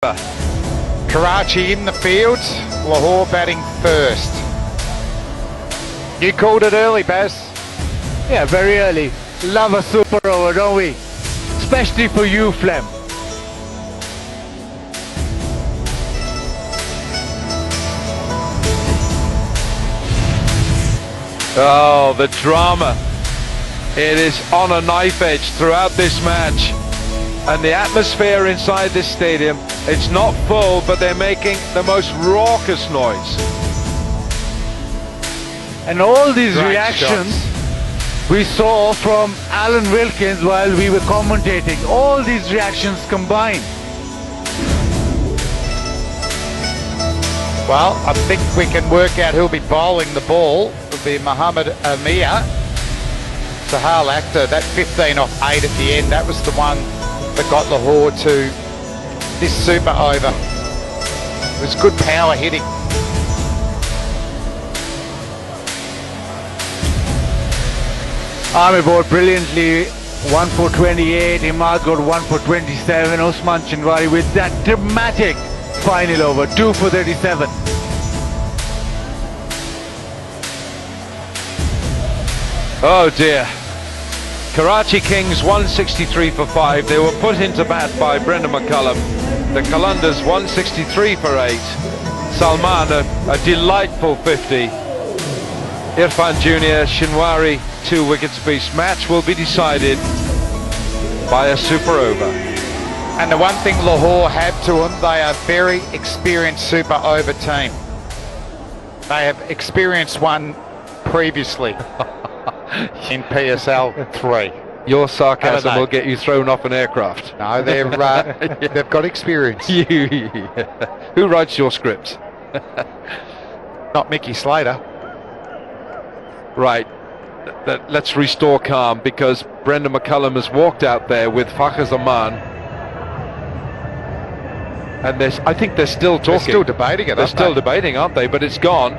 Karachi in the field, Lahore batting first. You called it early, Baz. Yeah, very early. Love a super over, don't we? Especially for you, Flem. Oh, the drama. It is on a knife edge throughout this match. And the atmosphere inside this stadium, it's not full, but they're making the most raucous noise. And all these Great reactions shots. we saw from Alan Wilkins while we were commentating. All these reactions combined. Well, I think we can work out who'll be bowling the ball. It'll be Mohammed Amir. Sahal Akhtar, that 15 off 8 at the end, that was the one that got Lahore to this super over. It was good power hitting. Amir bowled brilliantly, 1 for 28, Imad got 1 for 27, Usman Chinwari with that dramatic final over, 2 for 37. Oh dear. Karachi Kings 163 for 5. They were put into bat by Brendan McCullum. The Qalandars 163 for 8. Salman a delightful 50. Irfan Jr., Shinwari 2 wickets apiece. Match will be decided by a super over. And the one thing Lahore have to them, they are a very experienced super over team. They have experienced one previously in PSL 3. Your sarcasm will get you thrown off an aircraft. No, they're they've got experience. Who writes your scripts? Not Mickey Slater. Right. Let's restore calm, because Brendan McCullum has walked out there with Fakhar Zaman. And I think they're still talking. They're still debating it. They're still debating, aren't they? But it's gone.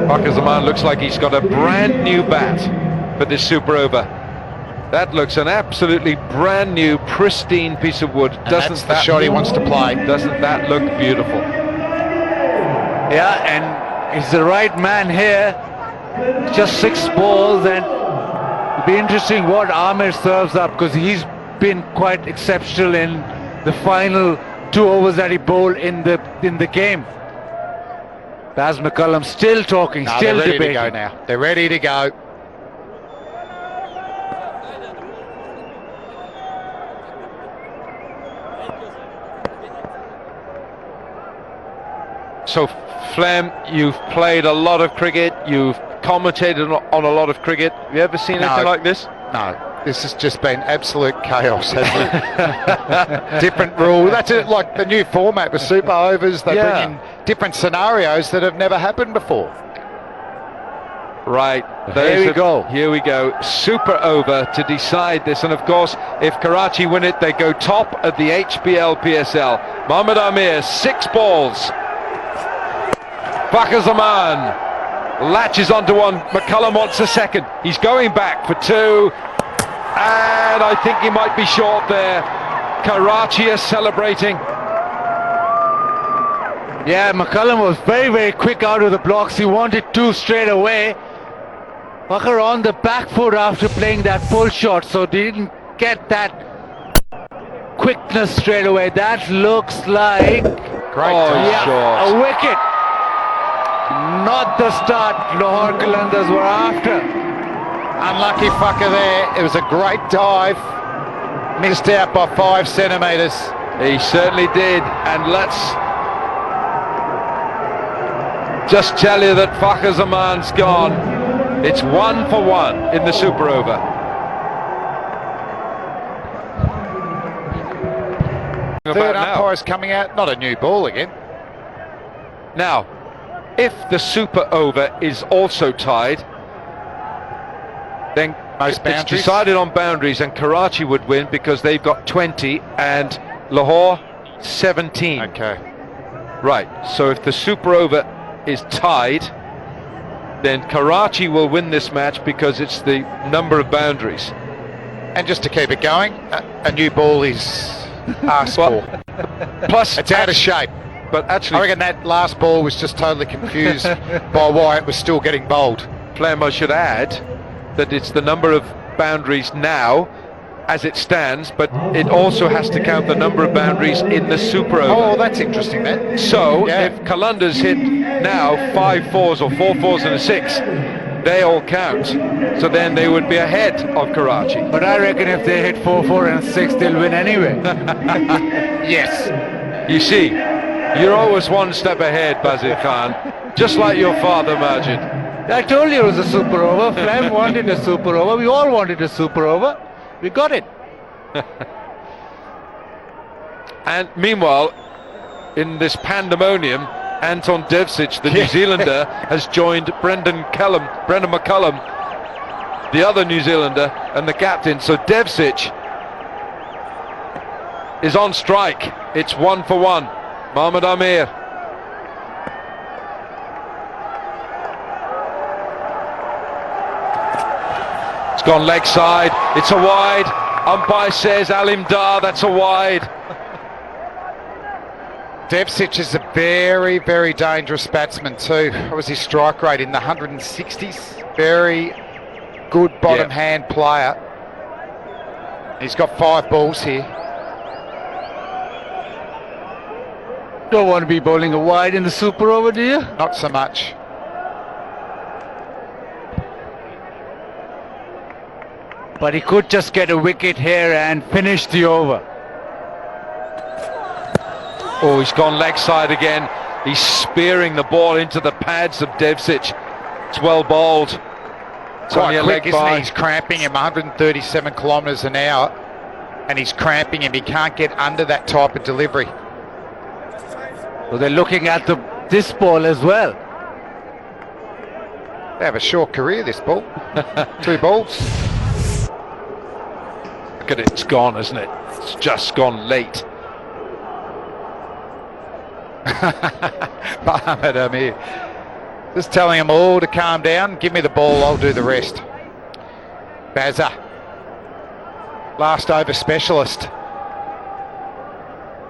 Fakhar Zaman looks like he's got a brand new bat for this super over. That looks an absolutely brand new, pristine piece of wood. That's the shot he wants to play. Doesn't that look beautiful? Yeah, and he's the right man here. Just 6 balls, and it'll be interesting what Amir serves up, because he's been quite exceptional in the final 2 overs that he bowled in the game. Baz McCullum still talking, No, still they're ready debating. to go now. They're ready to go. So, Flem, you've played a lot of cricket, you've commentated on a lot of cricket. Have you ever seen anything like this? No, this has just been absolute chaos, hasn't it? Different rule. That's it, like the new format with super overs. They bring in different scenarios that have never happened before. Right, Here we go. Here we go. Super over to decide this. And of course, if Karachi win it, they go top of the HBL PSL. Mohammed Amir, 6 balls. Fakhar Zaman latches onto one. McCullum wants a second. He's going back for 2. And I think he might be short there. Karachi is celebrating. Yeah, McCullum was very, very quick out of the blocks. He wanted 2 straight away. Fakhar on the back foot after playing that full shot, so didn't get that quickness straight away. That looks like Great shot. a wicket. Not the start Lahore Qalandars were after. Unlucky fucker there. It was a great dive. Missed out by 5 centimetres. He certainly did. And let's just tell you that Fakhar Zaman's gone. It's 1 for 1 in the super over. Third umpire's coming out. Not a new ball again. Now, if the super over is also tied, then Most it's boundaries. decided on boundaries, and Karachi would win because they've got 20 and Lahore 17. Okay. Right, so if the super over is tied, then Karachi will win this match because it's the number of boundaries. And just to keep it going, a new ball is asked for. Plus, It's out of shape. but I actually, reckon that last ball was just totally confused by why it was still getting bowled. Flem, I should add that it's the number of boundaries now as it stands, but it also has to count the number of boundaries in the super over. Oh, that's interesting then. So Yeah. if Qalandars hit now 5 4s or 4 4s and a 6, they all count. So then they would be ahead of Karachi. But I reckon if they hit 4, 4 and 6, they'll win anyway. Yes. You see, you're always one step ahead, Bazir Khan, just like your father, Majid. I told you it was a super over. Flem wanted a super over. We all wanted a super over. We got it. And meanwhile, in this pandemonium, Anton Devcic, the New Zealander, has joined Brendan McCullum, the other New Zealander, and the captain. So Devcic is on strike. It's 1 for 1. Mohammad Amir. It's gone leg side. It's a wide. Umpire says Alim Dar, that's a wide. Devcic is a very, very dangerous batsman too. What was his strike rate in the 160s? Very good bottom hand player. He's got 5 balls here. Don't want to be bowling a wide in the super over, do you? Not so much. But he could just get a wicket here and finish the over. Oh, he's gone leg side again. He's spearing the ball into the pads of Devcic. It's well bowled. It's only Quite a quick, leg isn't he? by. He's cramping him 137 kilometres an hour, and he's cramping him. He can't get under that type of delivery. So they're looking at this ball as well. They have a short career, this ball. 2 balls. Look at it, it's gone, isn't it? It's just gone late. Mohammad Amir. Just telling them all to calm down. Give me the ball, I'll do the rest. Bazza. Last over specialist.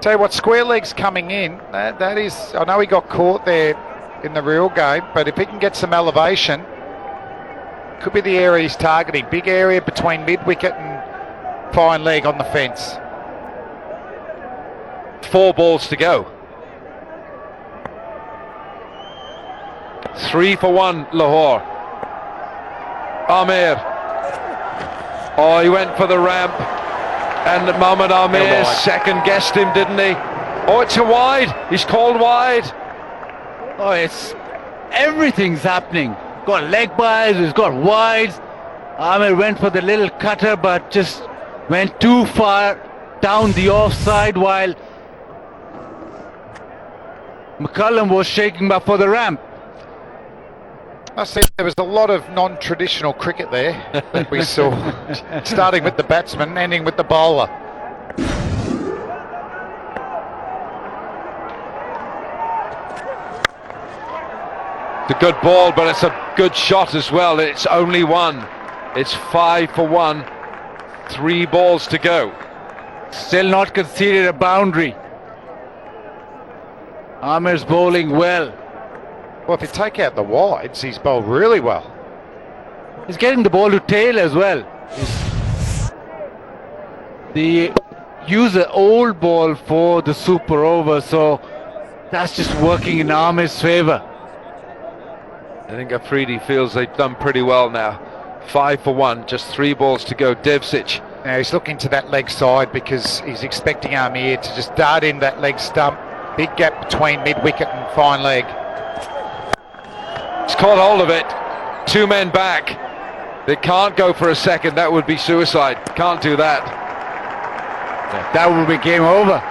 Tell you what, square legs coming in. That is, I know he got caught there in the real game, but if he can get some elevation, could be the area he's targeting. Big area between mid-wicket and fine leg on the fence. 4 balls to go. 3 for 1, Lahore. Amir. Oh, he went for the ramp. And Mohammad Amir second guessed him, didn't he? Oh, it's a wide. He's called wide. Oh, everything's happening. Got leg byes, he's got wides. Amir went for the little cutter, but just went too far down the offside while McCullum was shaking up for the ramp. I said there was a lot of non-traditional cricket there that we saw, starting with the batsman, ending with the bowler. It's a good ball, but it's a good shot as well. It's only 1. It's 5 for 1. 3 balls to go. Still not conceded a boundary. Amir's bowling well. Well, if you take out the wides, he's bowled really well. He's getting the ball to tail as well. They use an old ball for the super over, so that's just working in Amir's favour. I think Afridi feels they've done pretty well now. 5 for 1, just 3 balls to go. Devcic. Now he's looking to that leg side because he's expecting Amir to just dart in that leg stump. Big gap between mid-wicket and fine leg. He's caught hold of it. 2 men back. They can't go for a second. That would be suicide. Can't do that. That will be game over.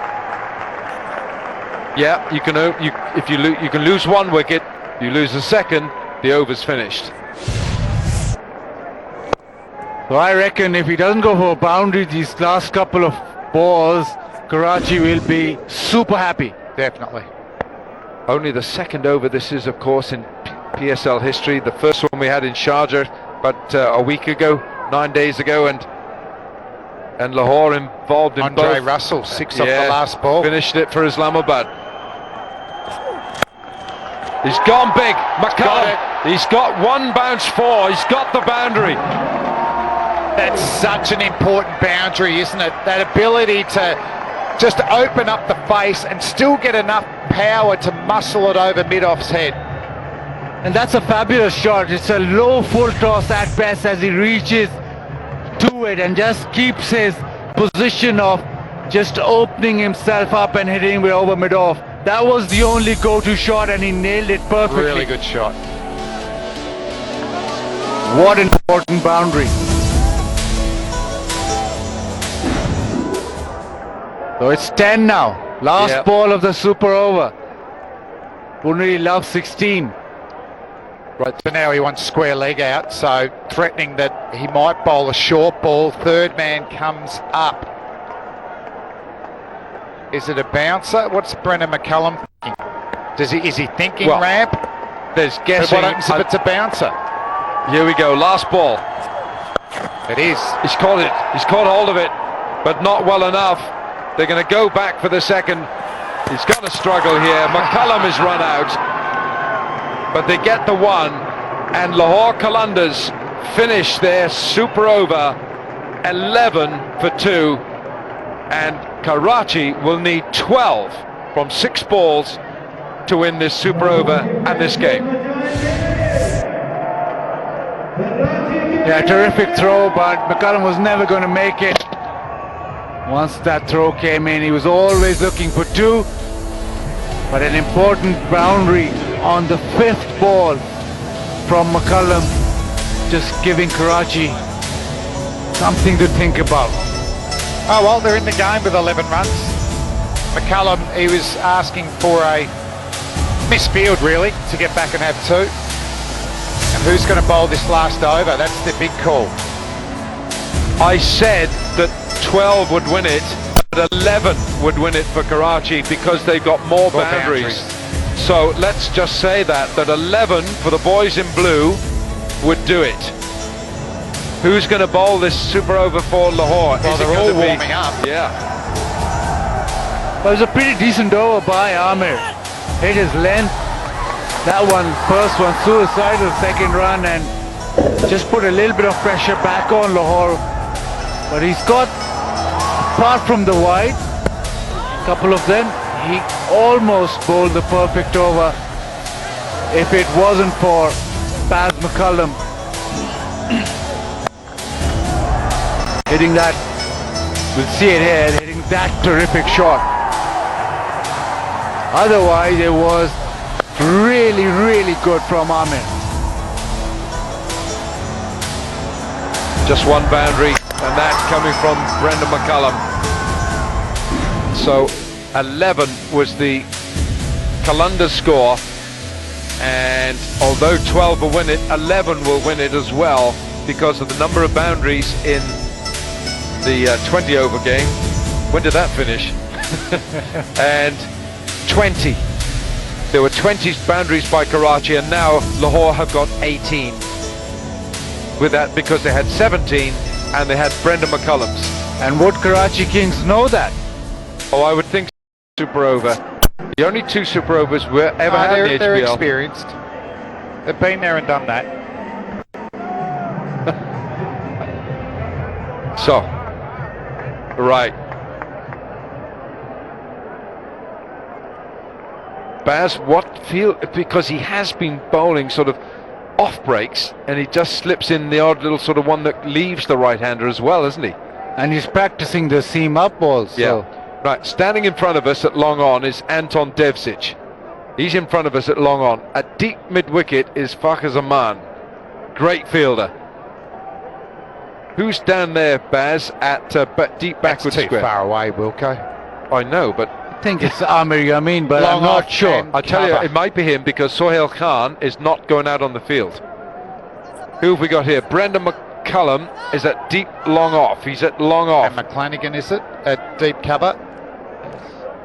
Yeah, you can lose 1 wicket. You lose a second. The over's finished. So I reckon if he doesn't go for a boundary these last couple of balls, Karachi will be super happy. Definitely. Only the second over this is, of course, in PSL history. The first one we had in Sharjah but a week ago, 9 days ago, and And Lahore involved in Andre both. Russell, 6 off the last ball. Finished it for Islamabad. He's gone big. McCallum. He's got one bounce 4. He's got the boundary. That's such an important boundary, isn't it? That ability to just open up the face and still get enough power to muscle it over mid-off's head. And that's a fabulous shot. It's a low full toss at best as he reaches to it and just keeps his position of just opening himself up and hitting it over mid-off. That was the only go-to shot and he nailed it perfectly. Really good shot. What an important boundary. So it's 10 now. Last ball of the super over. Wouldn't really love 16. Right, so now he wants square leg out, so threatening that he might bowl a short ball. Third man comes up. Is it a bouncer? What's Brendan McCullum thinking? Is he thinking ramp? There's But guessing. what happens if it's a bouncer? Here we go, last ball. It is. He's caught it. He's caught hold of it, but not well enough. They're going to go back for the second. He's got to struggle here. McCullum is run out, but they get the one, and Lahore Qalandars finish their super over 11 for 2, and Karachi will need 12 from 6 balls to win this super over and this game. Yeah, terrific throw, but McCullum was never going to make it. Once that throw came in, he was always looking for 2, but an important boundary on the 5th ball from McCullum, just giving Karachi something to think about. Oh well, they're in the game with 11 runs. McCullum, he was asking for a misfield really to get back and have 2. And who's going to bowl this last over? That's the big call. I said that 12 would win it, but 11 would win it for Karachi because they've got more boundaries. So let's just say that 11 for the boys in blue would do it. Who's going to bowl this super over for Lahore? Well, they're all warming up. Yeah. Well, it was a pretty decent over by Amir. Hit his length. That one, first one suicidal, second run, and just put a little bit of pressure back on Lahore. But he's got, apart from the wide, a couple of them, he almost bowled the perfect over if it wasn't for Baz McCullum hitting that. We'll see it here, hitting that terrific shot. Otherwise, it was really, really good from Amir. Just one boundary, and that coming from Brendan McCullum. So 11 was the Qalandars score, and although 12 will win it, 11 will win it as well because of the number of boundaries in the 20 over game. When did that finish? And 20. There were 20 boundaries by Karachi, and now Lahore have got 18 with that because they had 17 and they had Brendan McCullum's. And would Karachi Kings know that? Oh, I would think super over. The only 2 super overs we ever had in the They're HBL. experienced. They've been there and done that. So, right. Baz, because he has been bowling sort of off breaks, and he just slips in the odd little sort of one that leaves the right-hander as well, isn't he? And he's practicing the seam up balls. So. Yeah. Right, standing in front of us at long on is Anton Devsic. He's in front of us at long on. At deep mid-wicket is Fakhar Zaman. Great fielder. Who's down there, Baz, at deep backward That's too square? far away, Wilco. I know, but I think it's Amir Yamin, but Long I'm not off sure. and I tell you, cover. it might be him because Sohail Khan is not going out on the field. Who have we got here? Brendan McCullum is at deep long off. He's at long off. And McClanagan, is it? At deep cover.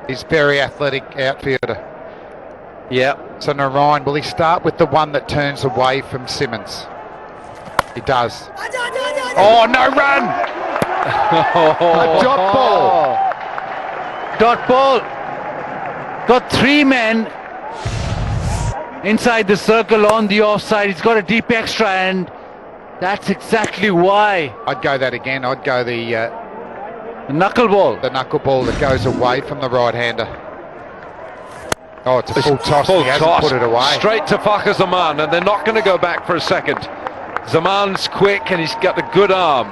He's very athletic outfielder. Yeah. So Narayan, will he start with the one that turns away from Simmons? He does. Oh, no run! A dot ball. Dot ball. Got 3 men inside the circle on the offside. He's got a deep extra, and that's exactly why. I'd go that again. I'd go the Knuckleball. knuckleball that goes away from the right-hander. Oh, it's a full toss. Full He hasn't toss. put it away. Straight to Fakhar Zaman, and they're not going to go back for a second. Zaman's quick and he's got a good arm.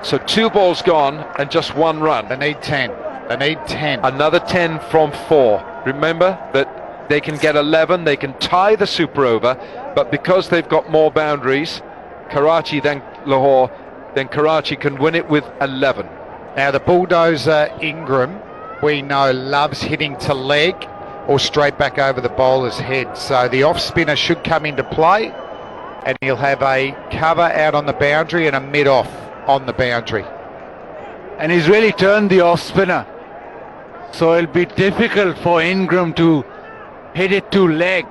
So 2 balls gone and just 1 run. They need 10. They need 10. Another 10 from 4. Remember that they can get 11, they can tie the super over, but because they've got more boundaries, Karachi than Lahore, then Karachi can win it with 11. Now the bulldozer Ingram, we know, loves hitting to leg or straight back over the bowler's head. So the off spinner should come into play, and he'll have a cover out on the boundary and a mid-off on the boundary. And he's really turned the off spinner. So it'll be difficult for Ingram to hit it to leg.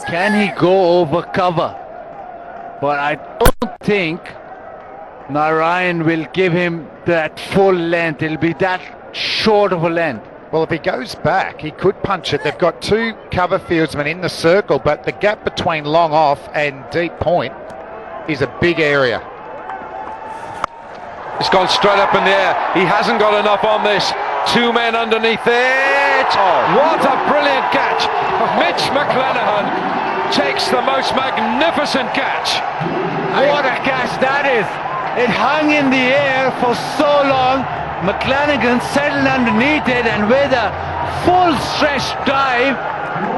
Can he go over cover? But I don't think Narayan will give him that full length. It'll be that short of a length. Well, if he goes back, he could punch it. They've got 2 cover fieldsmen in the circle, but the gap between long off and deep point is a big area. It's gone straight up in the air. He hasn't got enough on this. 2 men underneath it. What a brilliant catch. Mitch McClenaghan takes the most magnificent catch. What a catch that is. It hung in the air for so long. McClenaghan settled underneath it, and with a full stretch dive,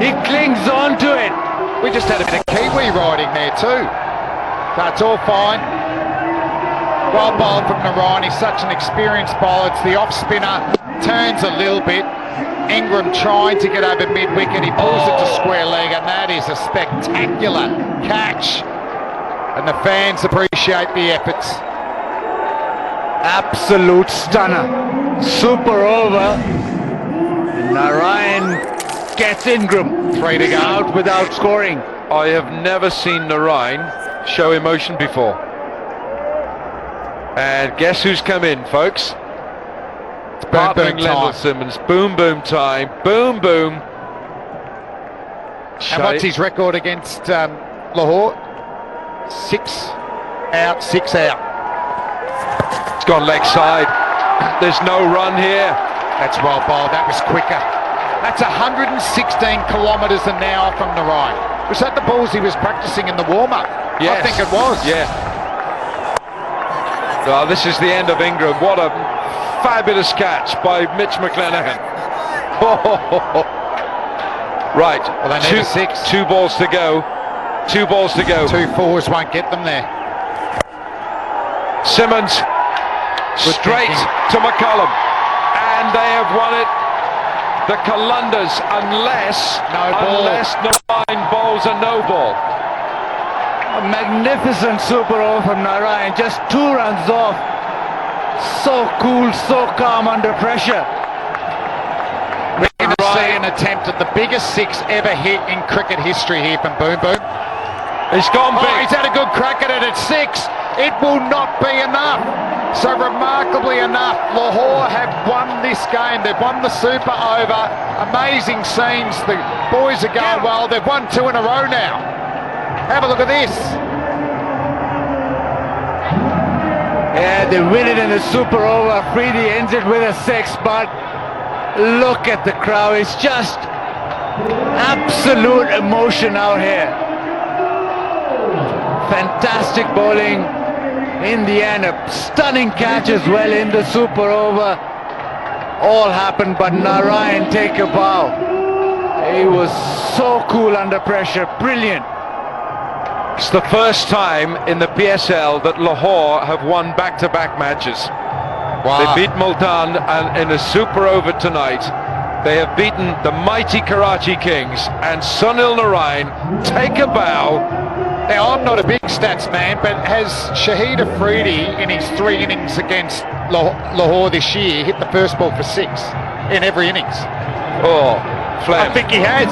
he clings on to it. We just had a bit of Kiwi riding there too. That's all fine. Well bowled from Narayan. He's such an experienced bowler. It's the off spinner, turns a little bit. Ingram trying to get over mid-wicket. He pulls it to square leg, and that is a spectacular catch. And the fans appreciate the efforts. Absolute stunner. Super over. And Narayan gets Ingram. 3 to go. Out without scoring. I have never seen Narayan show emotion before. And guess who's come in, folks? It's boom, boom Lendl time. Simmons. Boom, boom time. Boom, boom. And what's his record against Lahore? 6 out, 6 out. It's gone leg side. There's no run here. That's well bowled. That was quicker. That's 116 kilometres an hour from Narayan. Was that the balls he was practicing in the warm-up? Yes. I think it was. Yeah. Well, this is the end of Ingram. What a fabulous catch by Mitch McClenaghan. Right. Well, they need a 6. 2 balls to go. 2 balls to go. 2 fours won't get them there. Simmons Good straight thinking. to McCullum, and they have won it. The Qalandars, unless Narayan bowls a no ball. A magnificent super over from Narayan. Just 2 runs off. So cool, so calm under pressure. We're going to see an attempt at the biggest 6 ever hit in cricket history here from Boom Boom. It's gone Oh, big. he's had a good crack at it at 6. It will not be enough. So remarkably enough, Lahore have won this game. They've won the super over. Amazing scenes. The boys are going well. They've won 2 in a row now. Have a look at this. Yeah, they win it in the super over. Freedy ends it with a 6, but look at the crowd. It's just absolute emotion out here. Fantastic bowling in the end. A stunning catch as well in the super over. All happened, but Narayan take a bow. He was so cool under pressure. Brilliant. It's the first time in the PSL that Lahore have won back-to-back matches. Wow. They beat Multan and in a super over tonight. They have beaten the mighty Karachi Kings, and Sunil Narayan take a bow. Now, I'm not a big stats man, but has Shahid Afridi in his 3 innings against Lahore this year hit the first ball for 6 in every innings? Oh, Flam. I think he has.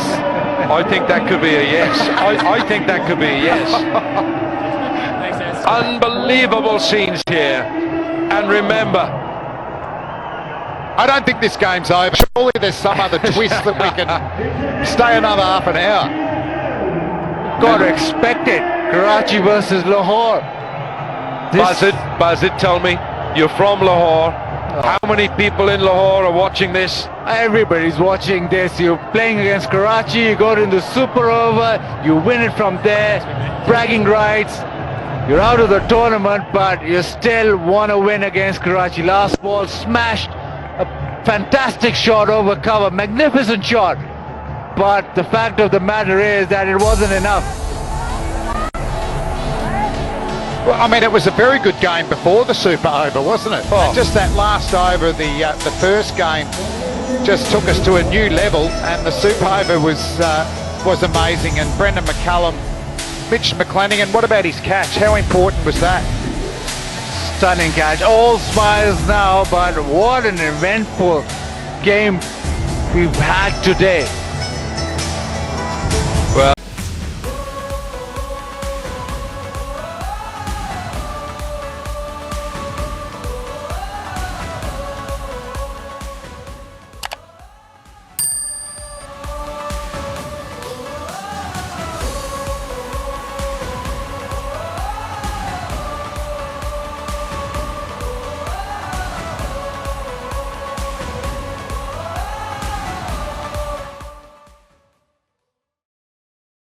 I think that could be a yes. I think that could be a yes. Unbelievable scenes here. And remember, I don't think this game's over. Surely there's some other twist that we can stay another half an hour. Got to expect it. Karachi versus Lahore. Bazid, tell me, you're from Lahore. How many people in Lahore are watching this? Everybody's watching this. You're playing against Karachi, you go in the super over, you win it from there, bragging rights. You're out of the tournament, but you still want to win against Karachi. Last ball smashed, a fantastic shot over cover, magnificent shot. But the fact of the matter is that it wasn't enough. Well, I mean, it was a very good game before the super over, wasn't it? Oh. And just that last over of the first game just took us to a new level, and the super over was amazing. And Brendan McCullum, Mitch McClenaghan, what about his catch? How important was that? Stunning catch. All smiles now, but what an eventful game we've had today.